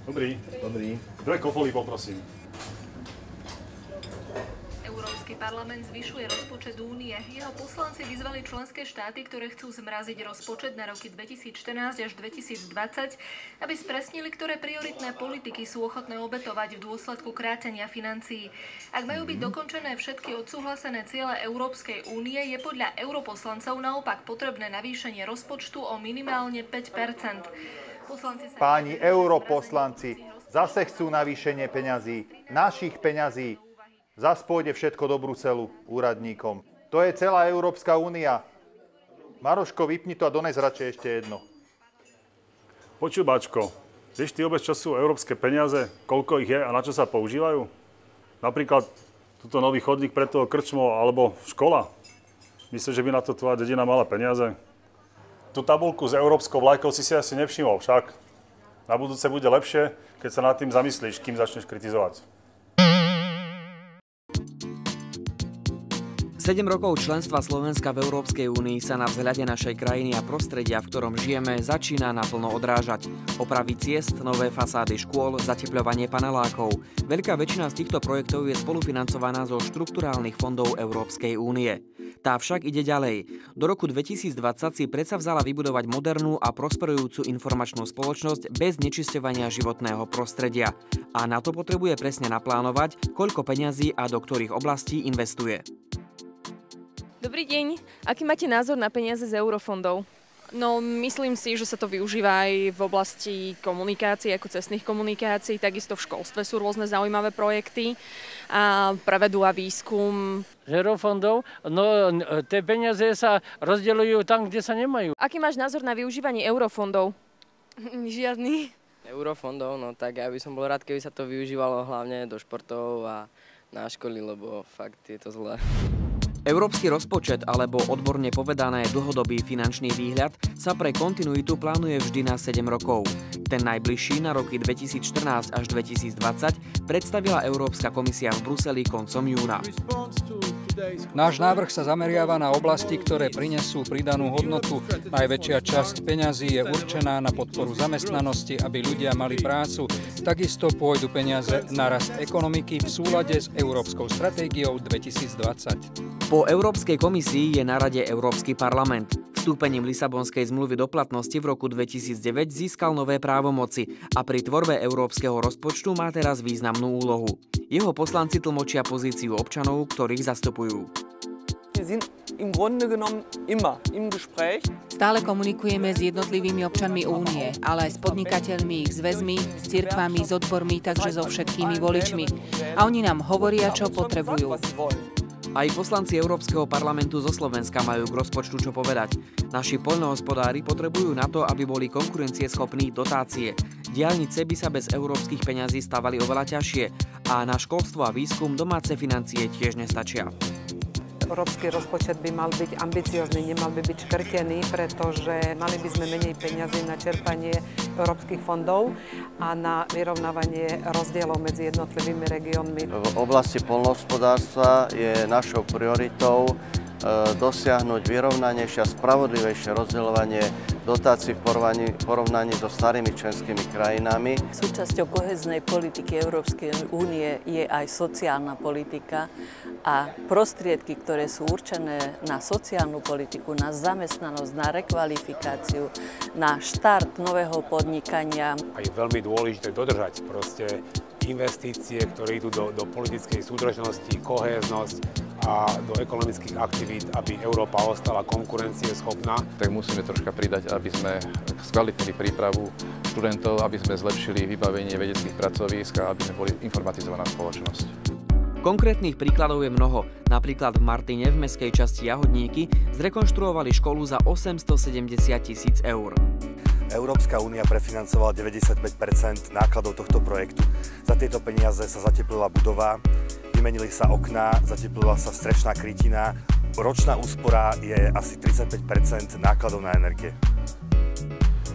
Dobrý. Dobrý. Dve kofoly poprosím. Európsky parlament zvyšuje rozpočet únie. Jeho poslanci vyzvali členské štáty, ktoré chcú zmraziť rozpočet na roky 2014 až 2020, aby spresnili, ktoré prioritné politiky sú ochotné obetovať v dôsledku krátenia financií. Ak majú byť dokončené všetky odsúhlasené ciele Európskej únie, je podľa europoslancov naopak potrebné navýšenie rozpočtu o minimálne 5%. Páni europoslanci, zase chcú navýšenie peňazí, našich peňazí. Zas pôjde všetko do Bruselu úradníkom. To je celá Európska únia. Maroško, vypni to a dones radšej ešte jedno. Počúbačko, vieš ty vôbec, čo sú európske peniaze, koľko ich je a na čo sa používajú? Napríklad túto nový chodník pre toho krčmo alebo škola. Myslíš, že by na to tvoja dedina mala peniaze? Tú tabuľku s európskou vlajkou si asi nevšimol, však na budúce bude lepšie, keď sa nad tým zamyslíš, kým začneš kritizovať. 7 rokov členstva Slovenska v Európskej únii sa na vzhľade našej krajiny a prostredia, v ktorom žijeme, začína naplno odrážať. Opravy ciest, nové fasády škôl, zatepľovanie panelákov. Veľká väčšina z týchto projektov je spolufinancovaná zo štrukturálnych fondov Európskej únie. Tá však ide ďalej. Do roku 2020 si predsa vzala vybudovať modernú a prosperujúcu informačnú spoločnosť bez nečisťovania životného prostredia. A na to potrebuje presne naplánovať, koľko peňazí a do ktorých oblastí investuje. Dobrý deň. Aký máte názor na peniaze z eurofondov? No, myslím si, že sa to využíva aj v oblasti komunikácií, ako cestných komunikácií, takisto v školstve sú rôzne zaujímavé projekty a pre vedu a výskum. Z eurofondov? No, tie peniaze sa rozdeľujú tam, kde sa nemajú. Aký máš názor na využívanie eurofondov? Žiadny. Eurofondov, no tak ja by som bol rád, keby sa to využívalo hlavne do športov a na školy, lebo fakt je to zlé. Európsky rozpočet, alebo odborne povedané dlhodobý finančný výhľad, sa pre kontinuitu plánuje vždy na 7 rokov. Ten najbližší na roky 2014 až 2020 predstavila Európska komisia v Bruseli koncom júna. Náš návrh sa zameriava na oblasti, ktoré prinesú pridanú hodnotu. Najväčšia časť peňazí je určená na podporu zamestnanosti, aby ľudia mali prácu. Takisto pôjdu peniaze na rast ekonomiky v súlade s Európskou stratégiou 2020. Po Európskej komisii je na rade Európsky parlament. Vstúpením Lisabonskej zmluvy do platnosti v roku 2009 získal nové právomoci a pri tvorbe európskeho rozpočtu má teraz významnú úlohu. Jeho poslanci tlmočia pozíciu občanov, ktorých zastupujú. Stále komunikujeme s jednotlivými občanmi únie, ale aj s podnikateľmi, ich zväzmi, s cirkvami, s odbormi, takže so všetkými voličmi. A oni nám hovoria, čo potrebujú. Aj poslanci Európskeho parlamentu zo Slovenska majú k rozpočtu čo povedať. Naši poľnohospodári potrebujú na to, aby boli konkurencieschopní, dotácie. Diaľnice by sa bez európskych peňazí stavali oveľa ťažšie a na školstvo a výskum domáce financie tiež nestačia. Európsky rozpočet by mal byť ambiciózny, nemal by byť škrtený, pretože mali by sme menej peňazí na čerpanie európskych fondov a na vyrovnávanie rozdielov medzi jednotlivými regiónmi. V oblasti poľnohospodárstva je našou prioritou dosiahnuť vyrovnanejšie a spravodlivejšie rozdeľovanie dotácií v porovnaní so starými členskými krajinami. Súčasťou kohéznej politiky Európskej únie je aj sociálna politika a prostriedky, ktoré sú určené na sociálnu politiku, na zamestnanosť, na rekvalifikáciu, na štart nového podnikania. A je veľmi dôležité dodržať proste investície, ktoré idú do politickej súdržnosti, kohéznosť a do ekonomických aktivít, aby Európa ostala konkurencieschopná. Tak musíme troška pridať, aby sme skvalitnili prípravu študentov, aby sme zlepšili vybavenie vedeckých pracovísk a aby sme boli informatizovaná spoločnosť. Konkrétnych príkladov je mnoho. Napríklad v Martine v mestskej časti Jahodníky zrekonštruovali školu za 870 000 eur. Európska únia prefinancovala 95% nákladov tohto projektu. Za tieto peniaze sa zateplila budova, vymenili sa okná, zateplila sa strešná krytina. Ročná úspora je asi 35% nákladov na energie.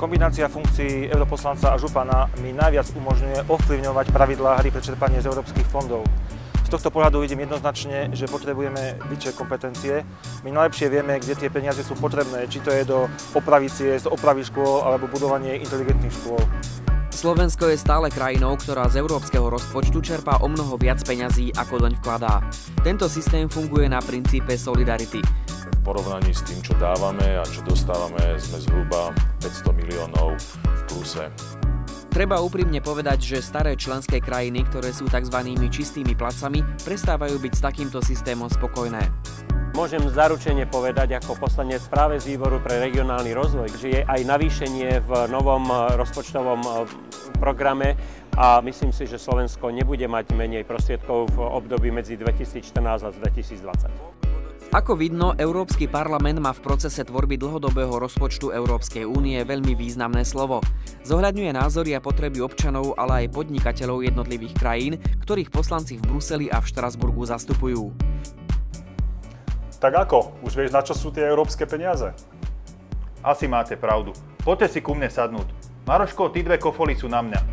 Kombinácia funkcií europoslanca a župana mi najviac umožňuje ovplyvňovať pravidlá hry pre čerpanie z európskych fondov. Z tohto pohľadu vidím jednoznačne, že potrebujeme väčšie kompetencie. My najlepšie vieme, kde tie peniaze sú potrebné, či to je do opravy ciest, opravy škôl alebo budovanie inteligentných škôl. Z Slovensko je stále krajinou, ktorá z európskeho rozpočtu čerpá omnoho viac peňazí, ako doň vkladá. Tento systém funguje na princípe solidarity. V porovnaní s tým, čo dávame a čo dostávame, sme zhruba 500 miliónov v pluse. Treba úprimne povedať, že staré členské krajiny, ktoré sú tzv. Čistými placami, prestávajú byť s takýmto systémom spokojné. Môžem zaručene povedať ako poslanec práve z výboru pre regionálny rozvoj, že je aj navýšenie v novom rozpočtovom programe a myslím si, že Slovensko nebude mať menej prostriedkov v období medzi 2014 a 2020. Ako vidno, Európsky parlament má v procese tvorby dlhodobého rozpočtu Európskej únie veľmi významné slovo. Zohľadňuje názory a potreby občanov, ale aj podnikateľov jednotlivých krajín, ktorých poslanci v Bruseli a v Štrasburgu zastupujú. Tak ako? Už vieš, na čo sú tie európske peniaze? Asi máte pravdu. Poďte si ku mne sadnúť. Maroško, tí dve kofoly sú na mňa.